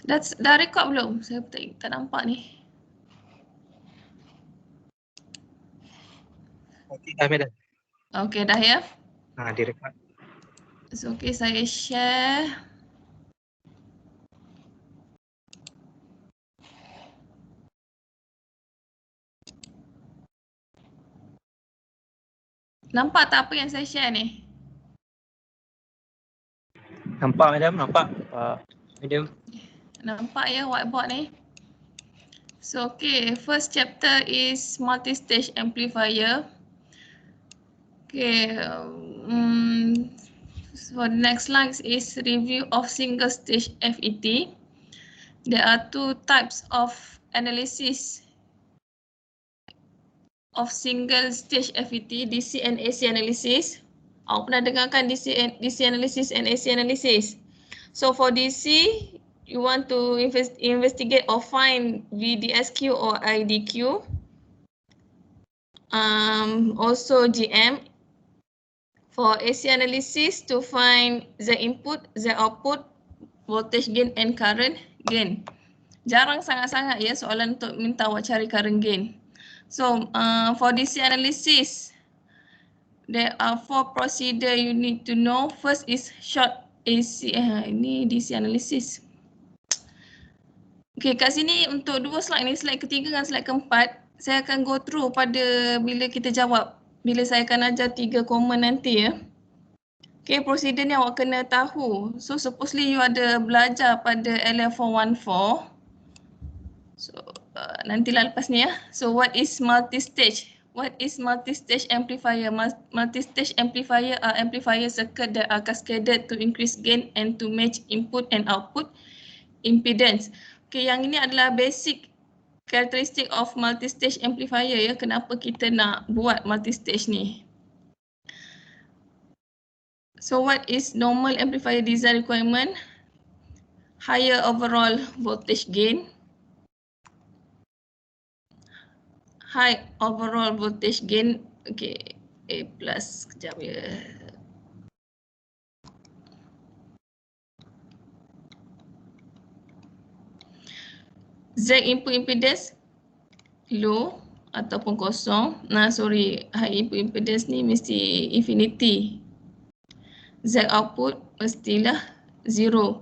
Dah record belum? Saya tak nampak ni. Okey, dah Madam. Okey dah ya. Direkod. So, okey saya share. Nampak tak apa yang saya share ni? Nampak Madam, nampak. Madam. Nampak ya whiteboard ni? So, okay, first chapter is multi-stage amplifier. Okay, so the next slide is review of single stage FET. There are two types of analysis of single stage FET, DC and AC analysis. Awak pernah dengarkan DC analysis and AC analysis? So for DC, you want to investigate or find VDSQ or IDQ. Also GM. For AC analysis, to find Z input, Z output, voltage gain and current gain. Jarang sangat-sangat ya soalan untuk minta awak cari current gain. So for DC analysis, there are 4 procedure you need to know. First is short AC. Ini DC analysis. Okay, kat sini untuk 2 slide ni, slide ketiga dan slide keempat, saya akan go through pada bila kita jawab. Bila saya akan ajar 3 komen nanti ya. Okay, prosedur ni awak kena tahu. So, supposedly you ada belajar pada LF414. So, nantilah lepas ni ya. So, what is multi-stage? What is multi-stage amplifier? Multi-stage amplifier are amplifier circuit that are cascaded to increase gain and to match input and output impedance. Okay, yang ini adalah basic characteristic of multi-stage amplifier ya. Kenapa kita nak buat multi-stage ni? So what is normal amplifier design requirement? Higher overall voltage gain. High overall voltage gain. Okay, A plus, sekejap ya. Z input impedance low ataupun kosong. High input impedance ni mesti infinity. Z output mestilah 0.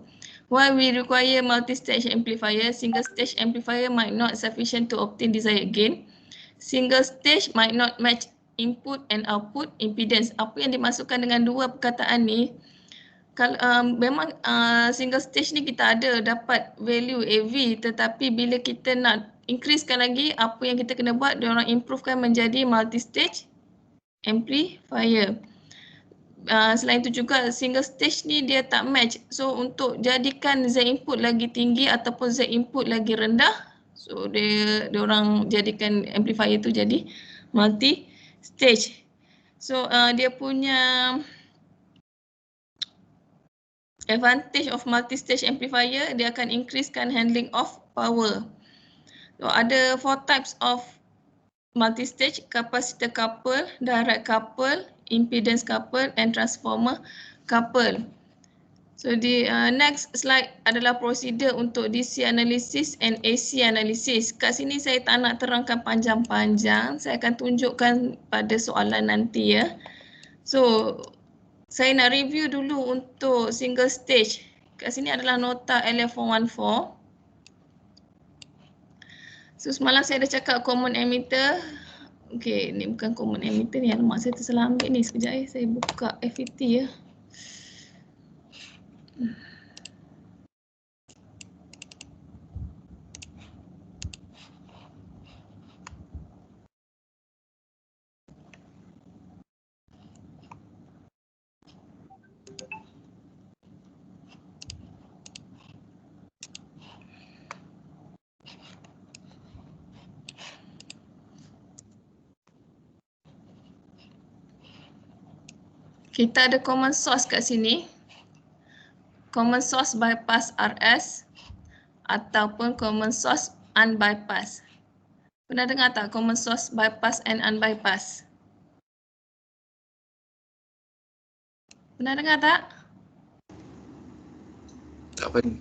Why we require multi-stage amplifier? Single stage amplifier might not sufficient to obtain desired gain. Single stage might not match input and output impedance. Apa yang dimasukkan dengan dua perkataan ni, kalau memang single stage ni kita ada dapat value AV, tetapi bila kita nak increasekan lagi, apa yang kita kena buat, diorang improvekan menjadi multi-stage amplifier. Selain itu juga single stage ni dia tak match. So untuk jadikan Z input lagi tinggi ataupun Z input lagi rendah, so dia orang jadikan amplifier tu jadi multi stage. So dia punya advantage of multi stage amplifier, dia akan increasekan handling of power. So ada 4 types of multi stage: capacitor couple, direct couple, impedance couple and transformer couple. So di next slide adalah prosedur untuk DC analysis and AC analysis. Kat sini saya tak nak terangkan panjang-panjang, saya akan tunjukkan pada soalan nanti ya. So saya nak review dulu untuk single stage. Kat sini adalah nota LF414. So semalam saya dah cakap common emitter. Okey, ni bukan common emitter ni. Alamak, saya tersalah ambil ni. Sekejap saya buka FET ya. Kita ada common source kat sini. Common source bypass RS ataupun common source unbypass. Pernah dengar tak common source bypass and unbypass? Pernah dengar tak? Tak pernah.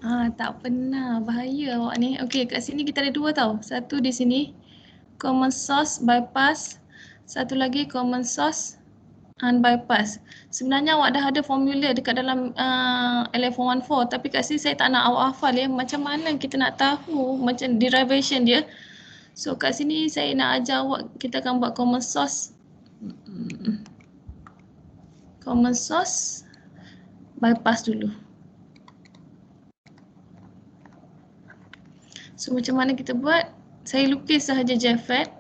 Tak pernah. Bahaya awak ni. Okey, kat sini kita ada dua tau. Satu di sini, common source bypass. Satu lagi common source unbypass. Sebenarnya awak dah ada formula dekat dalam LF114, tapi kat sini saya tak nak awak hafal ya. Macam mana kita nak tahu macam derivation dia. So kat sini saya nak ajar awak, kita akan buat common source. Common source bypass dulu. So macam mana kita buat? Saya lukis sahaja JFET.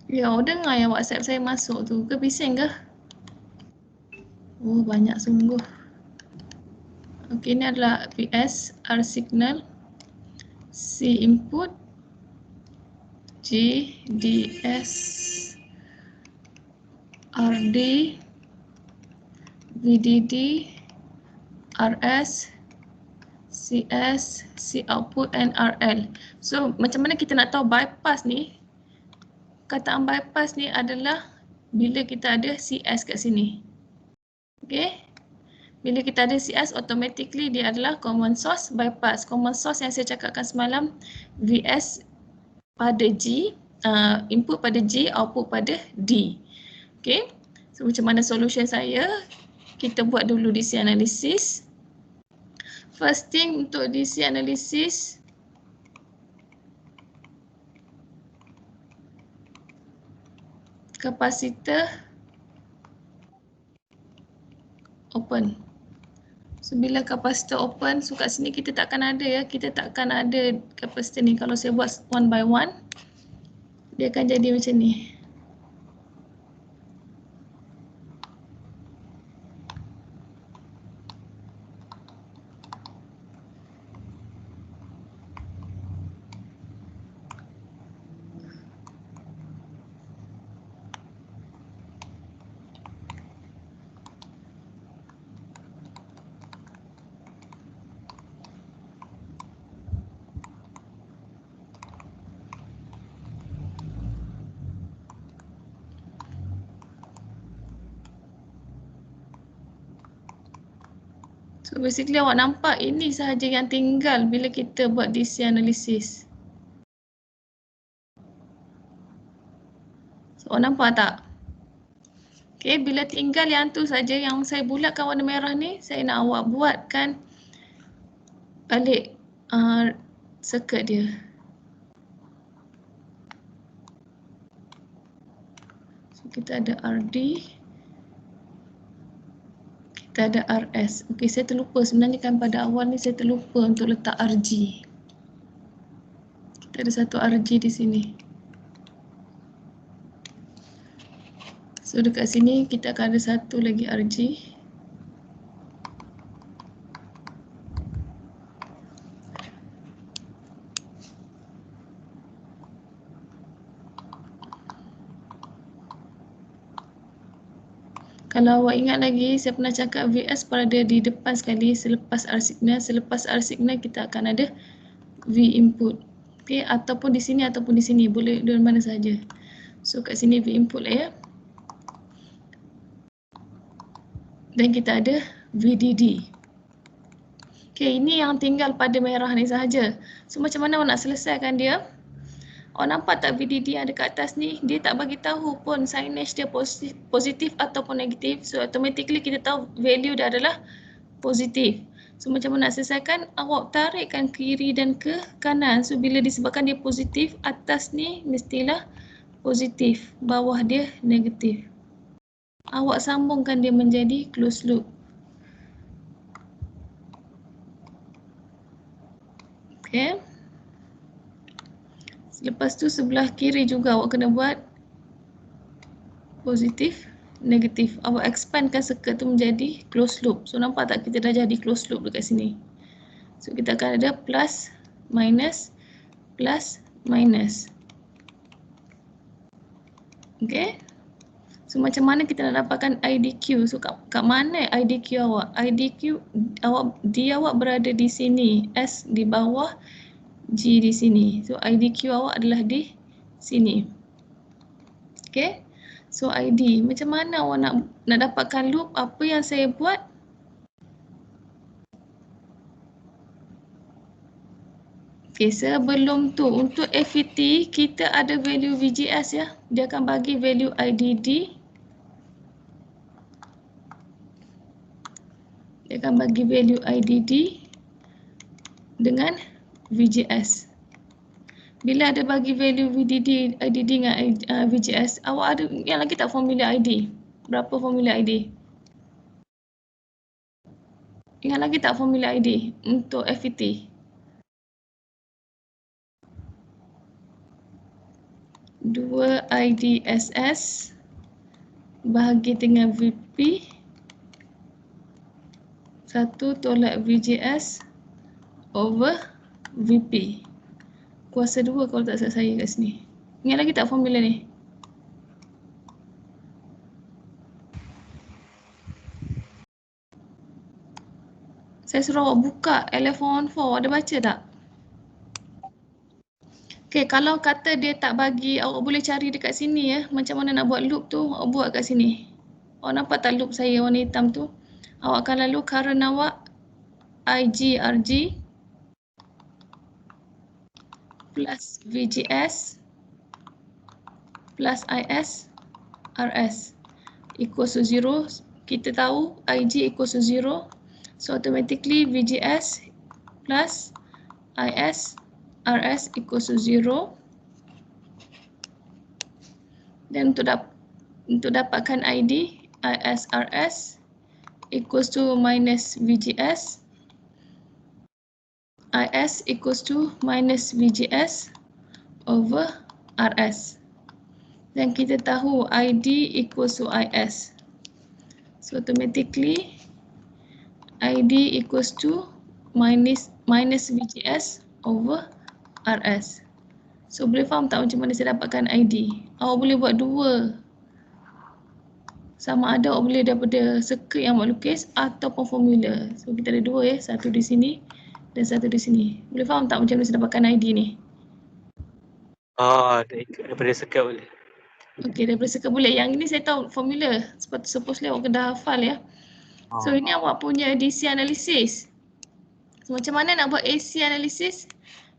Ya, awak dengar yang WhatsApp saya masuk tu ke bising ke? Oh, banyak sungguh. Okey, ini adalah VS, R signal, C input, G, DS, RD, VDD, RS, CS, C output and RL. So, macam mana kita nak tahu bypass ni? Kataan bypass ni adalah bila kita ada CS kat sini. Okey? Bila kita ada CS, automatically dia adalah common source bypass. Common source yang saya cakapkan semalam, VS pada G, input pada G, output pada D. Okay, so macam mana solution saya? Kita buat dulu DC analysis. First thing untuk DC analysis, kapasitor open. So bila kapasitor open, so kat sini kita takkan ada ya, kita takkan ada kapasitor ni. Kalau saya buat one by one, dia akan jadi macam ni. So basically awak nampak ini sahaja yang tinggal bila kita buat DC analysis. So awak nampak tak? Okay, bila tinggal yang tu saja, yang saya bulatkan warna merah ni, saya nak awak buatkan balik circuit dia. So kita ada RD, kita ada RS. Okey, saya terlupa sebenarnya kan pada awal ni saya terlupa untuk letak RG. Kita ada satu RG di sini. So dekat sini kita akan ada satu lagi RG. Kalau awak ingat lagi, saya pernah cakap VS berada di depan sekali selepas R signal. Selepas R signal kita akan ada V input. Okey, ataupun di sini ataupun di sini, boleh dari mana saja. So kat sini V input lah ya. Dan kita ada VDD. Okey, ini yang tinggal pada merah ni sahaja. So macam mana awak nak selesaikan dia? Awak nampak tak VDD yang ada kat atas ni? Dia tak bagi tahu pun signage dia positif ataupun negatif. So automatically kita tahu value dia adalah positif. So macam mana nak selesaikan? Awak tarikkan kiri dan ke kanan. So bila disebabkan dia positif, atas ni mestilah positif, bawah dia negatif. Awak sambungkan dia menjadi closed loop. Okay. Lepas tu sebelah kiri juga awak kena buat positif, negatif. Awak expandkan circuit tu menjadi closed loop. So nampak tak kita dah jadi closed loop dekat sini. So kita akan ada plus, minus, plus, minus. Okay. So So macam mana kita nak dapatkan IDQ? So kat mana IDQ awak? IDQ awak berada di sini, S di bawah, G di sini. So IDQ awak adalah di sini. Okay. So ID, macam mana awak nak dapatkan loop? Apa yang saya buat? Okay, sebelum tu untuk FET kita ada value VGS ya. Dia akan bagi value IDD. Dia akan bagi value IDD dengan VGS. Bila ada bagi value VDD, IDD dengan VGS, awak ada yang lagi tak formula ID? Berapa formula ID? Ingat lagi tak formula ID untuk FET? 2 IDSS bahagi dengan VP 1 tolak VGS over VP kuasa 2 kalau tak salah saya kat sini. Ingat lagi tak formula ni? Saya suruh awak buka LF114, ada baca tak? Okay, kalau kata dia tak bagi, awak boleh cari dekat sini ya. Macam mana nak buat loop tu, awak buat kat sini. Awak nampak tak loop saya warna hitam tu? Awak akan lalu current awak IGRG plus VGS plus IS RS equals to 0. Kita tahu IG equals to 0. So automatically VGS plus IS RS equals to 0. Dan untuk dapatkan ID IS RS equals to minus VGS. IS equals to minus VGS over RS. Dan kita tahu ID equals to IS. So automatically ID equals to minus VGS over RS. So boleh faham tak macam mana saya dapatkan ID? Awak boleh buat dua. Sama ada awak boleh daripada circuit yang awak lukis ataupun formula. So kita ada dua ya, satu di sini dan satu di sini. Boleh faham tak macam mana saya dapatkan ID ni? Oh, daripada sekat boleh. Okey, daripada circuit boleh. Yang ini saya tahu formula. Supposedly awak kena hafal ya. So ini awak punya DC analysis. So, macam mana nak buat AC analysis?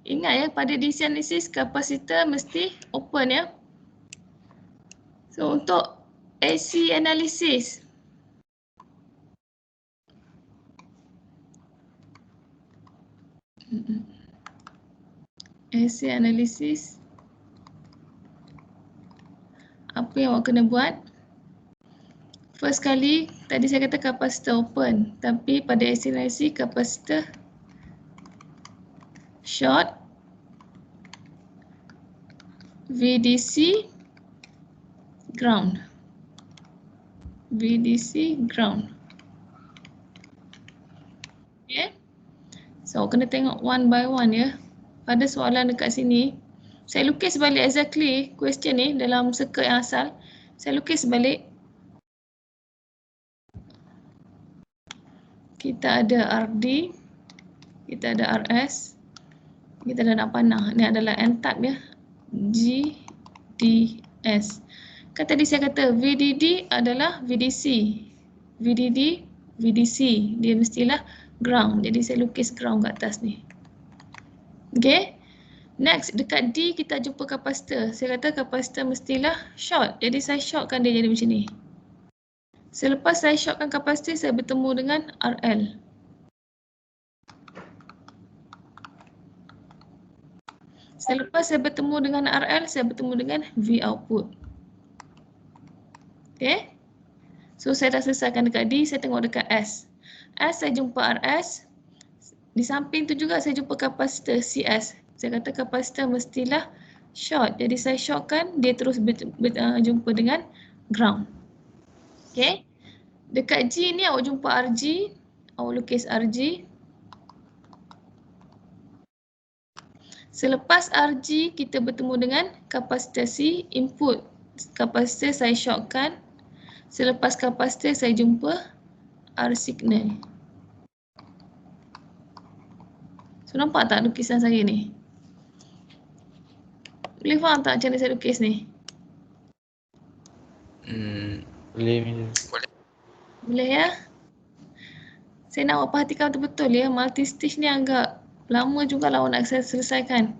Ingat ya, pada DC analysis kapasitor mesti open ya. So untuk AC analysis, AC analysis, apa yang awak kena buat? First kali, tadi saya kata kapasitor open, tapi pada AC analysis kapasitor short, VDC, ground. VDC, ground. Okay. So, kena tengok one by one ya. Pada soalan dekat sini, saya lukis balik exactly question ni dalam circuit yang asal. Saya lukis balik. Kita ada RD, kita ada RS, kita ada nak panah. Ini adalah N-type ya. GDS. Kan tadi saya kata VDD adalah VDC. VDD, VDC. Dia mestilah ground. Jadi saya lukis ground kat atas ni. Okay. Next, dekat D kita jumpa kapasitor. Saya kata kapasitor mestilah short. Jadi saya shortkan dia jadi macam ni. Selepas saya shortkan kapasitor, saya bertemu dengan RL. Selepas saya bertemu dengan RL, saya bertemu dengan V output. Okay. So saya dah selesaikan dekat D, saya tengok dekat S. S saya jumpa RS. Di samping tu juga saya jumpa kapasitor CS. Saya kata kapasitor mestilah short. Jadi saya shortkan, dia terus jumpa dengan ground. Okay. Dekat G ni awak jumpa RG. Awak lukis RG. Selepas RG, kita bertemu dengan kapasitor C, input kapasitor saya shortkan. Selepas kapasitor saya jumpa R signal. So nampak tak lukisan saya ni? Boleh faham tak macam mana saya lukis ni? Boleh Madam. Boleh ya? Saya nak awak perhatikan betul-betul ya. Multi-stage ni agak lama juga lah awak nak saya selesaikan.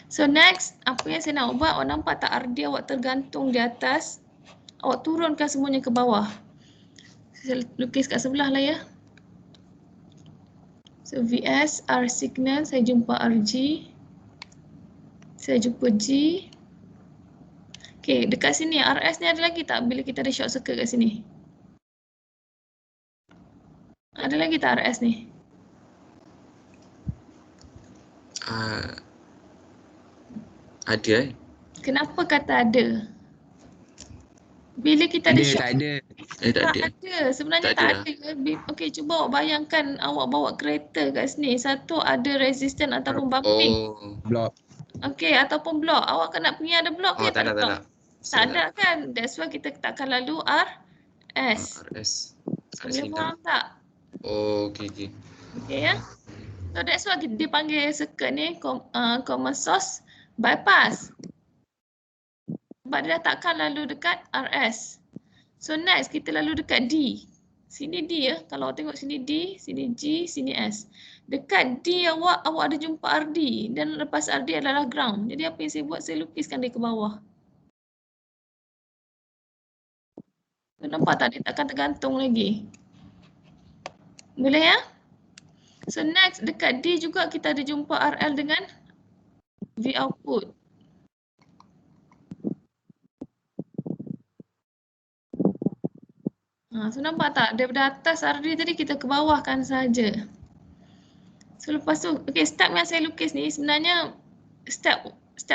So next, apa yang saya nak buat, awak nampak tak RD awak tergantung di atas. Awak turunkan semuanya ke bawah. Saya lukis kat sebelah lah ya. So VS, R signal, saya jumpa RG. Saya jumpa G. Okay, dekat sini RS ni ada lagi tak bila kita ada short circuit kat sini? Ada lagi tak RS ni? Ada Kenapa kata ada? Bila kita ada short tak ada. Tak ada. ada. Sebenarnya Tak tak ada. Okey, cuba awak bayangkan awak bawa kereta kat sini. Satu ada resistan ataupun bumping. Oh, blok. Okey, ataupun blok. Awak kena pergi ada blok ke Oh, tak ada, tak blok? ada. Tak ada kan? That's why kita takkan lalu RS. RS. Boleh faham tak? Oh, okey. Okey ya. So that's why dia panggil circuit ni common source bypass. Sebab dia dah takkan lalu dekat RS. So next kita lalu dekat D. Sini D ya. Kalau awak tengok sini D, sini G, sini S. Dekat D awak ada jumpa RD dan lepas RD adalah ground. Jadi apa yang saya buat, saya lukiskan dia ke bawah. So, nampak tak dia takkan tergantung lagi. Boleh ya? So next dekat D juga kita ada jumpa RL dengan V output. So nampak tak? Daripada atas RD tadi kita ke bawah kan saja. So lepas tu, okay, step yang saya lukis ni sebenarnya step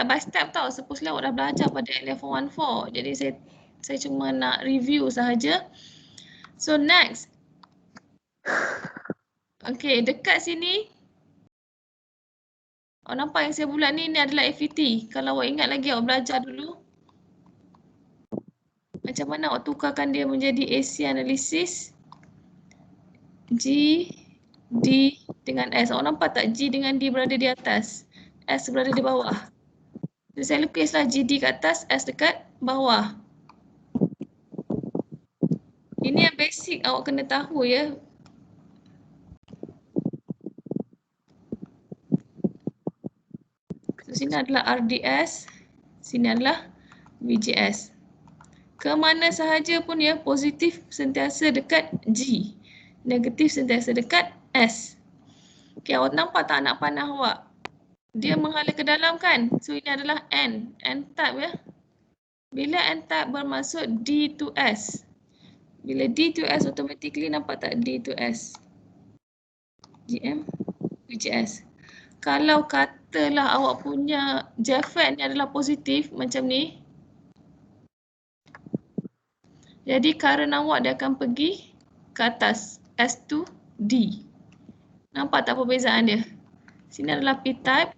by step tau. Supposedly awak dah belajar pada level 1-4. Jadi saya cuma nak review sahaja. So next. Okay, dekat sini. Awak nampak yang saya bulat ni adalah FET. Kalau awak ingat lagi awak belajar dulu. Macam mana awak tukarkan dia menjadi AC analysis. G, D dengan S. Awak nampak tak G dengan D berada di atas. S berada di bawah. Jadi saya lukislah GD kat atas, S dekat bawah. Ini yang basic awak kena tahu ya. So, sini adalah RDS, sini adalah VGS. Kemana sahaja pun ya, positif sentiasa dekat G. Negatif sentiasa dekat S. Okay, awak nampak tak anak panah awak? Dia menghala ke dalam kan? So ini adalah N type ya. Bila N type bermaksud D to S. Bila D to S automatically nampak tak D to S. GM, VGS. Kalau katalah awak punya JFET ni adalah positif macam ni. Jadi current awak dia akan pergi ke atas S to D. Nampak tak perbezaan dia? Sini adalah P-type.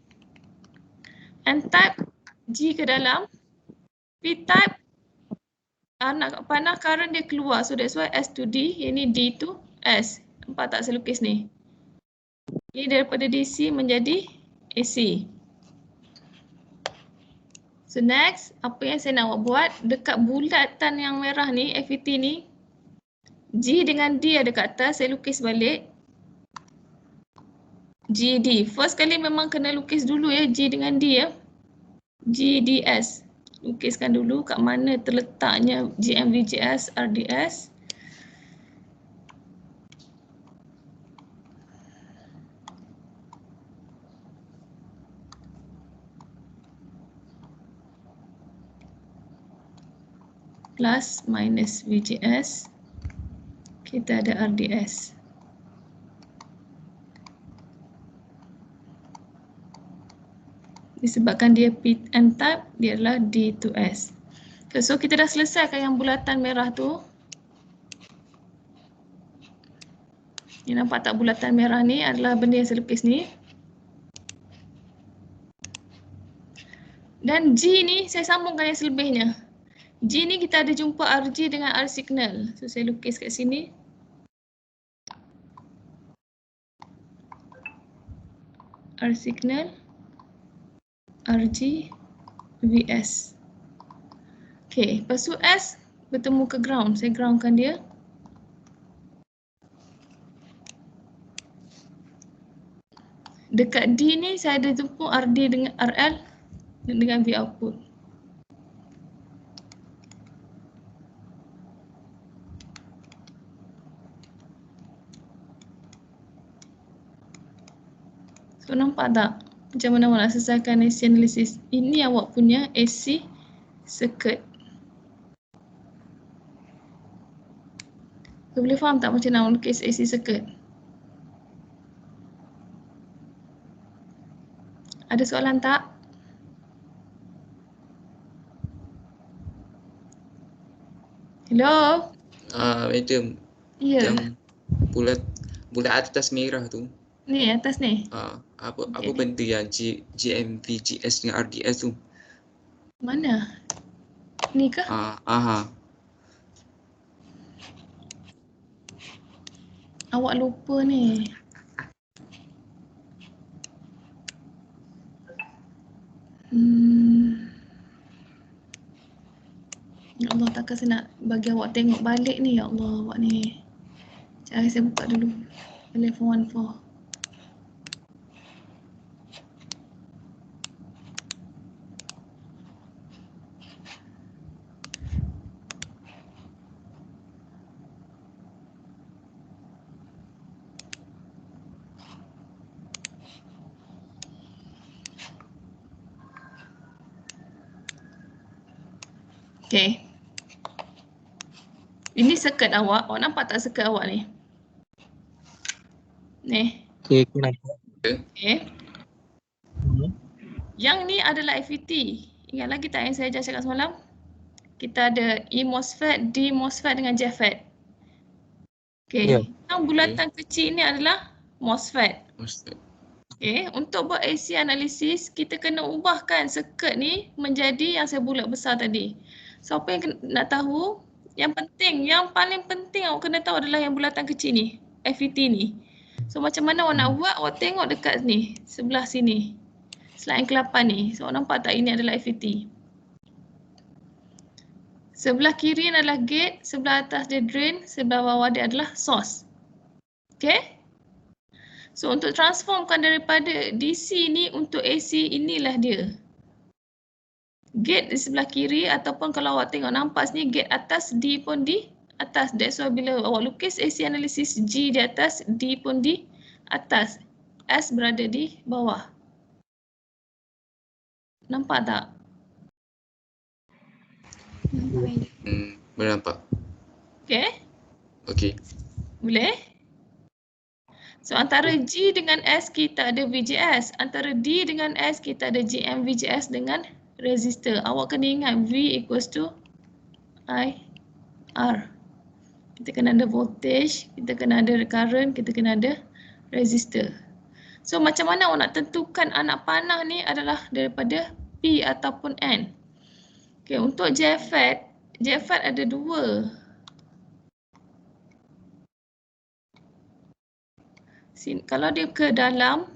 N-type G ke dalam. P-type nak panah current dia keluar. So that's why S to D. Ini D to S. Nampak tak saya lukis ni? Ini daripada DC menjadi AC. So next, apa yang saya nak awak buat, dekat bulatan yang merah ni, FET ni, G dengan D ada kat atas, saya lukis balik. GD. First kali memang kena lukis dulu ya, G dengan D ya. GDS. Lukiskan dulu kat mana terletaknya GMVGS, RDS. Plus minus VGS, kita ada RDS. Disebabkan dia P-N type, dia adalah D to S. Okay, so kita dah selesaikan yang bulatan merah tu. Ni nampak tak bulatan merah ni adalah benda yang saya lukis ni. Dan G ni saya sambungkan yang selebihnya. G ni kita ada jumpa RG dengan R signal. So saya lukis kat sini. R signal, RG, VS. Okay, lepas tu S bertemu ke ground. Saya groundkan dia. Dekat D ni saya ada jumpa RD dengan RL dengan V output. So nampak tak macam mana awak nak selesaikan AC analysis? Ini awak punya AC circuit. So, boleh faham tak macam nak melukis AC circuit? Ada soalan tak? Hello? Madam, Ya. yang bulat atas merah tu, Ni atas ni. apa Okey, ni. benda yang GMV, GS dengan RDS tu? Mana? Ni ke? Awak lupa ni. Ya Allah, takkan saya nak bagi awak tengok balik ni. Ya Allah, awak ni. Sekejap saya buka dulu. Telefon 14. Okay. Ini circuit awak. Awak nampak tak circuit awak ni? Ni. Okay, aku nampak. Okay. Yang ni adalah FET. Ingat lagi tak yang saya cakap semalam? Kita ada E MOSFET, D MOSFET dengan JFET. Okay. Ya. Yang bulatan kecil ni adalah MOSFET. MOSFET. Okay. Untuk buat AC analysis, kita kena ubahkan circuit ni menjadi yang saya bulat besar tadi. So, apa yang nak tahu? Yang paling penting awak kena tahu adalah yang bulatan kecil ni, FET ni. So, macam mana awak nak buat? Awak tengok dekat ni, sebelah sini. Slide yang ke-8 ni. So, awak nampak tak ini adalah FET. Sebelah kiri adalah gate, sebelah atas dia drain, sebelah bawah dia adalah source. Okay? So, untuk transformkan daripada DC ni untuk AC, inilah dia. Gate di sebelah kiri ataupun kalau awak tengok nampak sini gate atas, D pun di atas. That's why bila awak lukis AC analysis, G di atas, D pun di atas. S berada di bawah. Nampak tak? Boleh nampak. Okay? Okey. Boleh? So, antara G dengan S kita ada VGS. Antara D dengan S kita ada GM VGS dengan resistor. Awak kena ingat V equals to I R. Kita kena ada voltage, kita kena ada current, kita kena ada resistor. So, macam mana awak nak tentukan anak panah ni adalah daripada P ataupun N. Okay, untuk JFET ada dua. Kalau dia ke dalam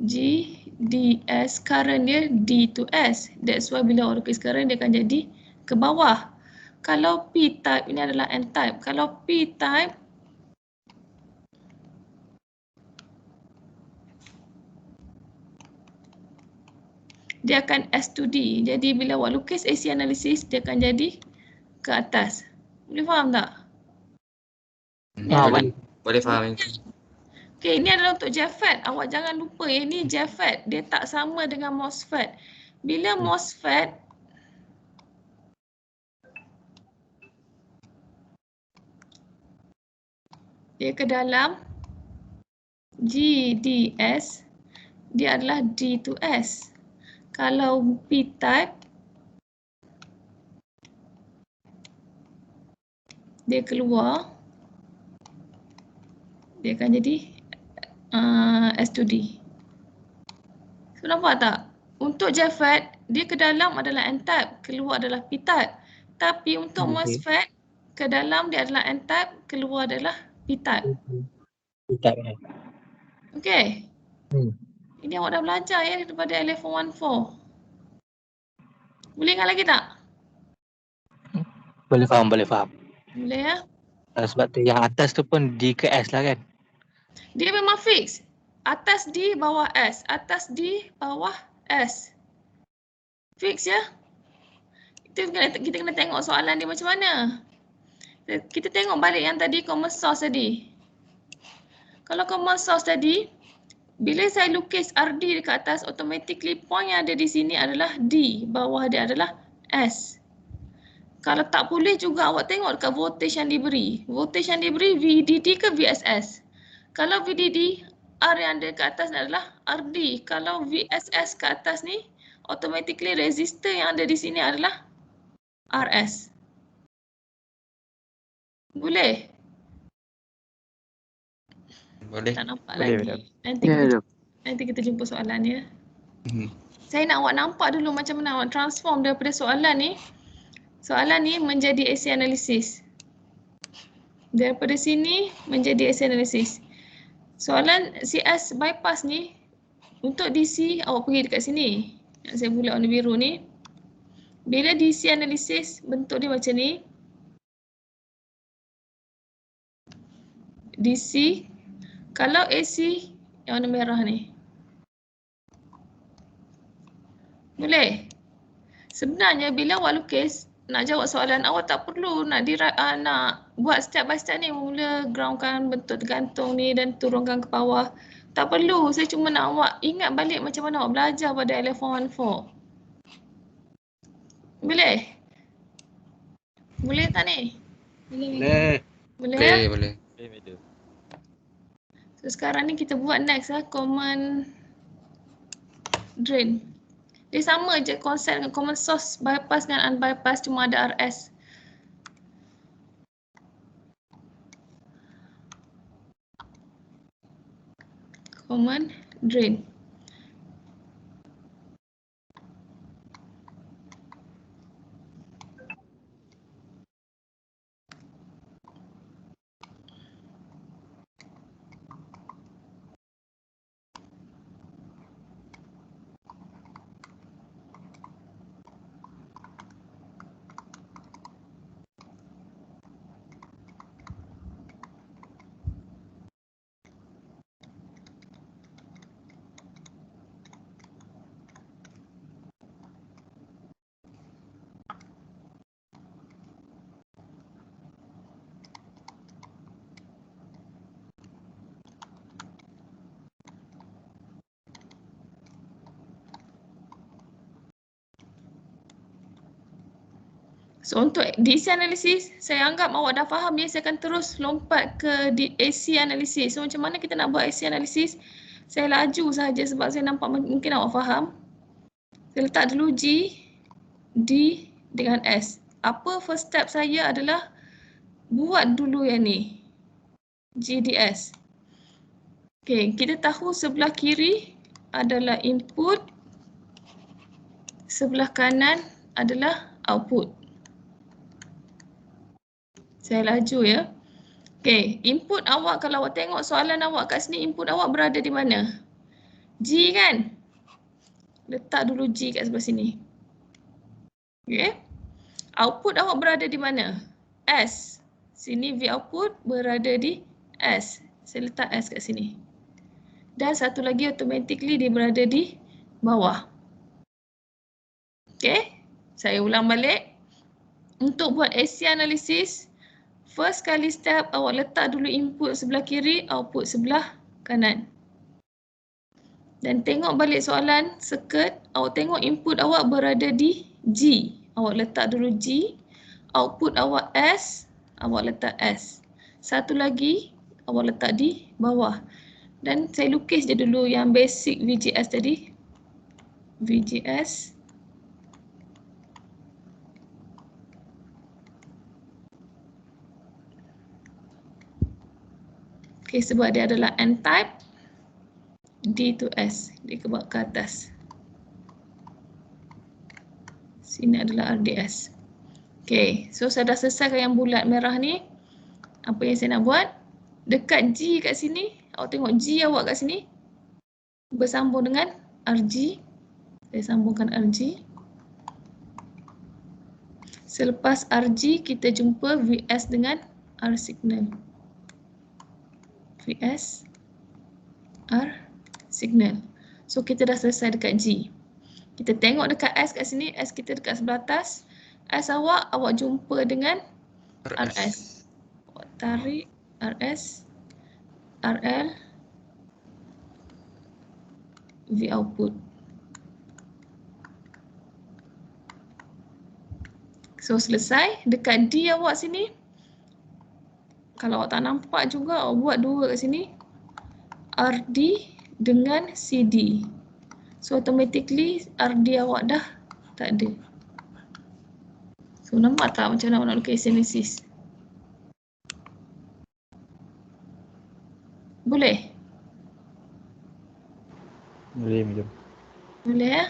G, DS, current dia D to S. That's why bila orang lukis current dia akan jadi ke bawah. Kalau P-type, ini adalah N-type. Kalau P-type, dia akan S to D. Jadi bila awak lukis AC analysis, dia akan jadi ke atas. Boleh faham tak? Boleh faham. Okay, ini adalah untuk JFET. Awak jangan lupa yang ini JFET. Dia tak sama dengan MOSFET. Bila MOSFET, dia ke dalam GDS, dia adalah D to S. Kalau P-type, dia keluar, dia akan jadi S to D. So, nampak tak? Untuk JFET, dia ke dalam adalah N-type, keluar adalah P-type. Tapi untuk MOSFET, ke dalam dia adalah N-type, keluar adalah P-type. Tidak. Okey. Ini awak dah belajar ya daripada level 1-4. Boleh ingat lagi tak? Boleh faham, boleh faham. Boleh ya? Sebab tu yang atas tu pun D ke S lah kan? Dia memang fix. Atas D, bawah S. Atas D, bawah S. Fix ya? Kita kena tengok soalan dia macam mana. Kita tengok balik yang tadi common source tadi. Kalau common source tadi, bila saya lukis RD dekat atas, automatically point yang ada di sini adalah D. Bawah dia adalah S. Kalau tak boleh juga awak tengok dekat voltage yang diberi. Voltage yang diberi VDD ke VSS. Kalau VDD, R yang ada kat atas adalah RD. Kalau VSS kat atas ni, automatically resistor yang ada di sini adalah RS. Boleh? Boleh. Tak nampak Boleh, lagi. boleh. Nanti kita jumpa soalan ya. Saya nak awak nampak dulu macam mana awak transform daripada soalan ni. Soalan ni menjadi AC analysis. Daripada sini menjadi AC analysis. Soalan CS bypass ni, untuk DC awak pergi dekat sini. Yang saya bulat warna biru ni. Bila DC analysis, bentuk dia macam ni. DC. Kalau AC, yang warna merah ni. Boleh? Sebenarnya bila awak lukis, nak jawab soalan awak tak perlu nak buat step by step ni. Mula groundkan bentuk tergantung ni dan turunkan ke bawah. Tak perlu. Saya cuma nak awak ingat balik macam mana awak belajar pada level 1-4. Boleh? Boleh tak ni? Boleh. Boleh ya? Boleh. So sekarang ni kita buat next lah, common drain. Dia sama je konsep dengan common source bypass dengan unbypass, cuma ada RS. Common drain. So untuk DC analysis, saya anggap awak dah faham ya, saya akan terus lompat ke AC analysis. So macam mana kita nak buat AC analysis? Saya laju saja sebab saya nampak mungkin awak faham. Saya letak dulu G, D dengan S. Apa first step saya adalah buat dulu yang ni. GDS. Okay, kita tahu sebelah kiri adalah input, sebelah kanan adalah output. Saya laju ya. Okay, input awak kalau awak tengok soalan awak kat sini, input awak berada di mana? G kan? Letak dulu G kat sebelah sini. Okay. Output awak berada di mana? S. Sini V output berada di S. Saya letak S kat sini. Dan satu lagi automatically dia berada di bawah. Okay. Saya ulang balik. Untuk buat AC analysis, first kali step awak letak dulu input sebelah kiri, output sebelah kanan. Dan tengok balik soalan circuit, awak tengok input awak berada di G. Awak letak dulu G, output awak S, awak letak S. Satu lagi awak letak di bawah. Dan saya lukis je dulu yang basic VGS tadi. VGS. Okay, sebab dia adalah N-type, D to S, dia ke atas. Sini adalah RDS. Okay, so saya dah selesaikan yang bulat merah ni. Apa yang saya nak buat? Dekat G kat sini, awak tengok G awak kat sini. Bersambung dengan RG. Saya sambungkan RG. Selepas RG, kita jumpa VS dengan R signal. VS, R signal. So, kita dah selesai dekat G. Kita tengok dekat S kat sini, S kita dekat sebelah atas. S awak jumpa dengan RS. Awak tarik RS, RL, V output. So, selesai. Dekat D awak sini, kalau awak tak nampak juga, awak buat dua kat sini. RD dengan CD. So, automatically RD awak dah tak ada. So, nampak tak macam mana nak lukis sinesis? Boleh? Boleh, Madam. Boleh ya?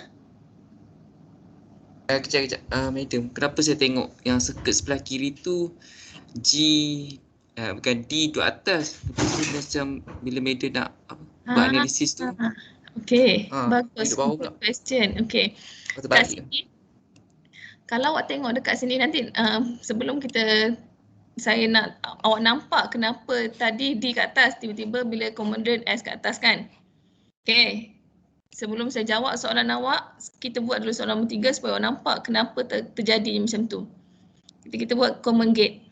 Kejap. Madam, kenapa saya tengok yang circuit sebelah kiri tu G, bukan D tu atas. Lepas tu macam bila Madam nak buat analisis tu, Okay, dia bagus. duduk bawah Good pula. question. Okay. Patut Kat balik. sini, kalau awak tengok dekat sini nanti sebelum saya nak awak nampak kenapa tadi D kat atas, tiba-tiba bila common drain S kat atas kan. Okay. Sebelum saya jawab soalan awak, kita buat dulu soalan nombor 3 supaya awak nampak kenapa terjadi macam tu. Kita buat common gate.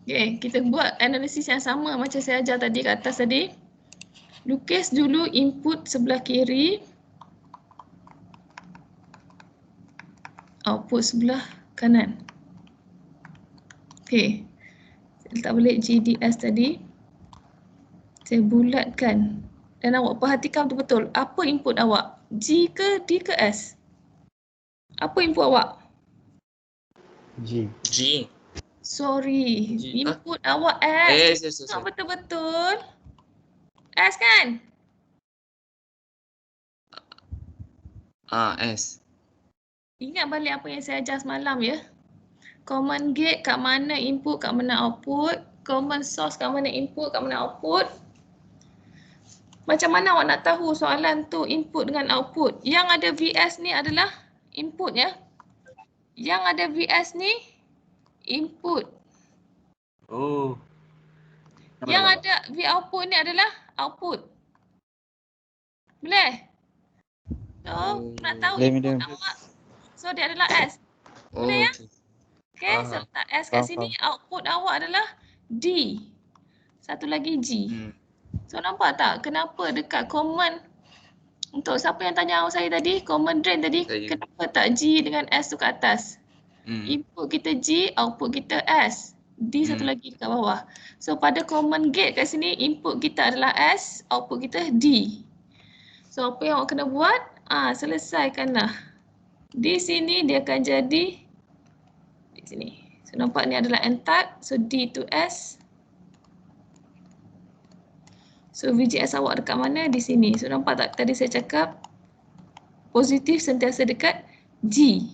Okay, kita buat analisis yang sama macam saya ajar tadi kat atas tadi. Lukis dulu input sebelah kiri, output sebelah kanan. Okay, saya letak balik GDS tadi. Saya bulatkan dan awak perhatikan betul-betul apa input awak, G ke D ke S? Apa input awak? G. G. Sorry, G, input awak S. yes. Tengok betul-betul. S kan? S. Ingat balik apa yang saya ajar semalam ya. Common gate kat mana input, kat mana output. Common source kat mana input, kat mana output. Macam mana awak nak tahu soalan tu input dengan output? Yang ada VS ni adalah input ya. Yang ada VS ni input. Oh. Yang ada V output ni adalah output. Boleh? So, nak tahu Boleh, input Madam. awak. So, dia adalah S. Boleh ya? Okay, so letak S kat sini. Output awak adalah D. Satu lagi G. So, nampak tak kenapa dekat common, untuk siapa yang tanya saya tadi, common drain tadi, kenapa tak G dengan S tu kat atas? Input kita G, output kita S. D satu lagi dekat bawah. So, pada common gate kat sini, input kita adalah S, output kita D. So, apa yang awak kena buat? Selesaikanlah. Di sini dia akan jadi di sini. So, nampak ni adalah N-type. So, D to S. So, VGS awak dekat mana? Di sini. So, nampak tak tadi saya cakap positif sentiasa dekat G.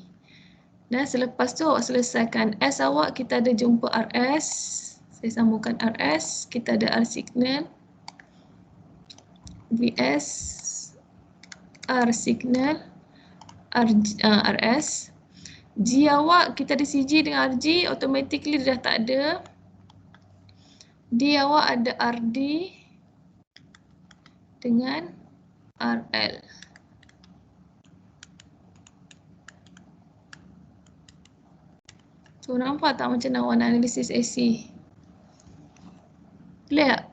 Dan selepas tu awak selesaikan S awak, kita ada jumpa RS. Saya sambungkan RS. Kita ada R signal. VS. R signal. RS. G awak, kita ada CG dengan RG. Automatically dia dah tak ada. D awak ada RD dengan RL. So nampak tak macam nak awak nak analisis AC? Clear tak?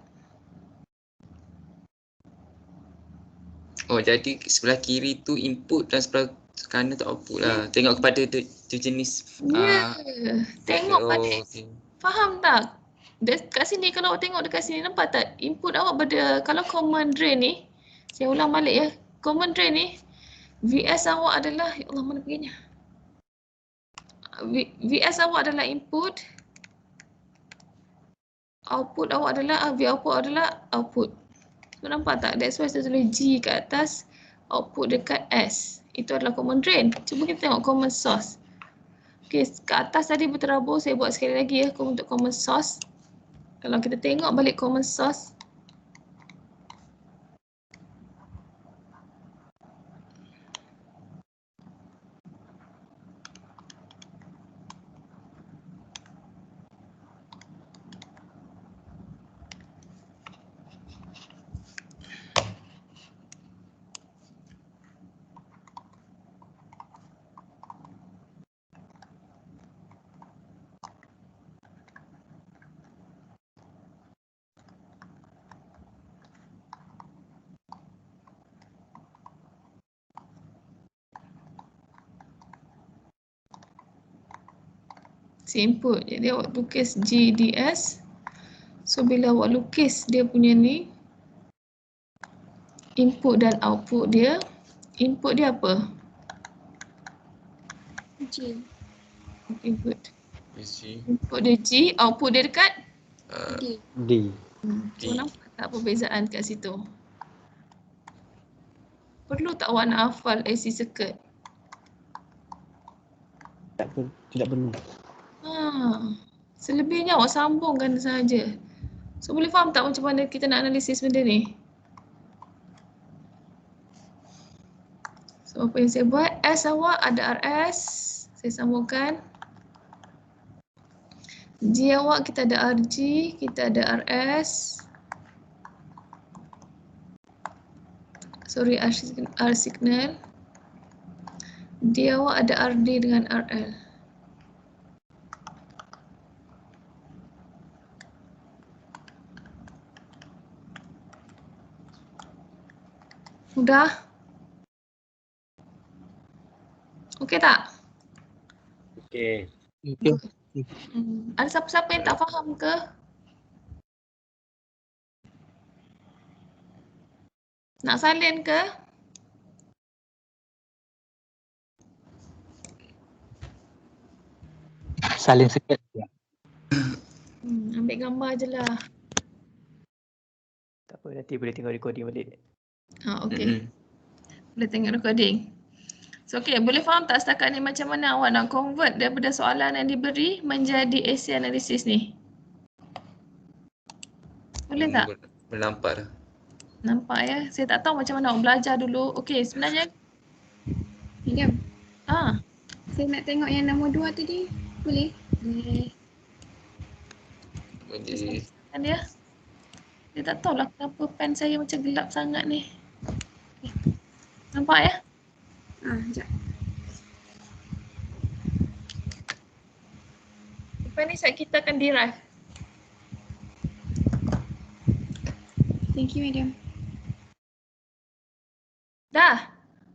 Oh, jadi sebelah kiri tu input dan sebelah kanan tu output lah. Tengok kepada tu jenis. Ya, tengok oh, pada, okay. faham tak? Kat sini kalau awak tengok dekat sini, nampak tak? Input awak pada, kalau common drain ni, saya ulang balik ya. Common drain ni, VS awak adalah, ya Allah mana perginya? VS awak adalah input, output awak adalah, V output adalah output. So, nampak tak? That's why saya tulis G kat atas, output dekat S. Itu adalah common drain. Cuba kita tengok common source. Okay, kat atas tadi berterabur, saya buat sekali lagi ya untuk common source. Kalau kita tengok balik common source, si input. Jadi awak lukis GDS. So bila awak lukis dia punya ni, input dan output dia, input dia apa? G. Input. Isi. Input dia G, output dia dekat? D. D. So nampak tak perbezaan kat situ? Perlu tak awak nak hafal AC circuit? Tidak perlu. Selebihnya awak sambungkan saja. So boleh faham tak macam mana kita nak analisis benda ni? So apa yang saya buat, S awak ada RS, saya sambungkan. G awak kita ada RG, kita ada RS. Sorry, R signal. D awak ada RD dengan RL. Mudah? Okey tak? Okey. Ada siapa-siapa yang tak faham ke? Nak salin ke? Salin sikit. Ambil gambar je lah. Tak apa, nanti boleh tengok recording balik. Okey. Boleh tengok recording. So okey, boleh faham tak setakat ni macam mana awak nak convert daripada soalan yang diberi menjadi AC analysis ni? Boleh tak? Boleh nampak dah. Nampak ya? Saya tak tahu macam mana awak belajar dulu. Okey, sebenarnya Madam, saya nak tengok yang nombor 2 tadi. Boleh? boleh. Boleh. Kan dia? Saya tak tahulah kenapa pen saya macam gelap sangat ni. Okay. Nampak ya? Sekejap. Lepas ni kita akan derive. Thank you, Madam. Dah?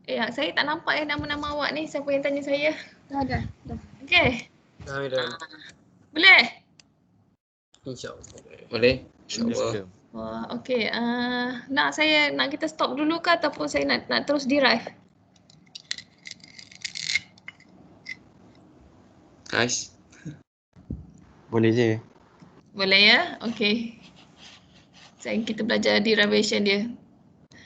Saya tak nampak nama-nama awak ni. Siapa yang tanya saya? Dah. Okey. Dah. Boleh? InsyaAllah. Boleh? InsyaAllah. Wah, okey. Nak kita stop dulu ke ataupun saya nak terus derive? Guys. Boleh je. Boleh ya? Okey. Kita belajar derivation dia.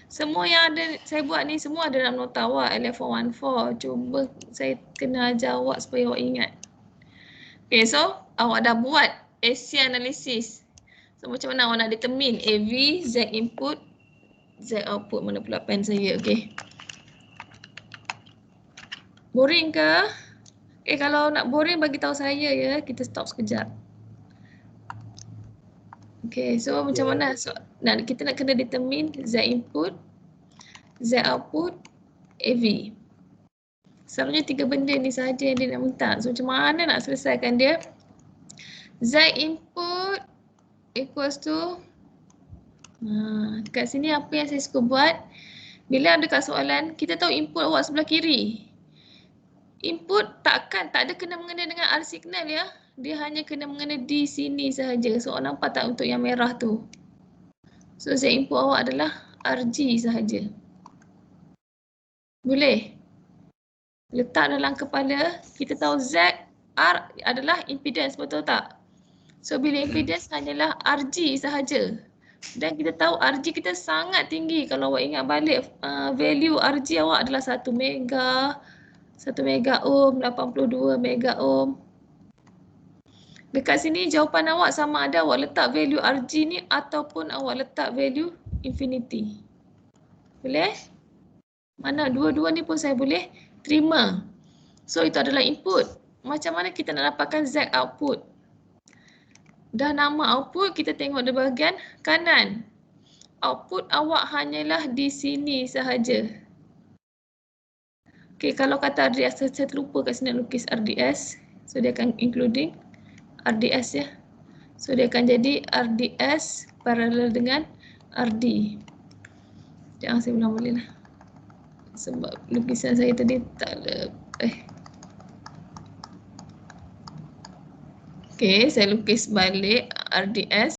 Semua yang ada saya buat ni semua ada dalam nota awak LF414. Cuba saya kena ajar awak supaya awak ingat. Okay, so awak dah buat AC analysis. So macam mana awak nak determine AV, Z input, Z output. Mana pula pen saya, okay. Boring ke? Kalau nak boring bagi tahu saya ya, kita stop sekejap. Okay, so macam mana? So, kita nak kena determine Z input, Z output, AV. Selalunya 3 benda ni sahaja yang dia nak minta. So macam mana nak selesaikan dia? Z input equals to dekat sini apa yang saya suka buat, bila ada kat soalan, kita tahu input awak sebelah kiri. Input tak ada kena mengena dengan R signal ya. Dia hanya kena mengena di sini sahaja. So awak nampak tak untuk yang merah tu? So Z input awak adalah RG sahaja. Boleh? Letak dalam kepala, kita tahu Z, R adalah impedance, betul tak? So bila impedance hanyalah RG sahaja. Dan kita tahu RG kita sangat tinggi. Kalau awak ingat balik value RG awak adalah 1 mega, 1 mega ohm, 82 mega ohm. Dekat sini jawapan awak sama ada awak letak value RG ni ataupun awak letak value infinity. Boleh? Mana dua-dua ni pun saya boleh terima. So itu adalah input. Macam mana kita nak dapatkan Z output? Dah nama output, kita tengok di bahagian kanan. Output awak hanyalah di sini sahaja. Okey, kalau kata RDS, saya terlupa kat sini nak lukis RDS. So dia akan including RDS ya. So dia akan jadi RDS paralel dengan RD. Jangan saya ulang balik lah. Sebab lukisan saya tadi tak ada. Okey, saya lukis balik RDS.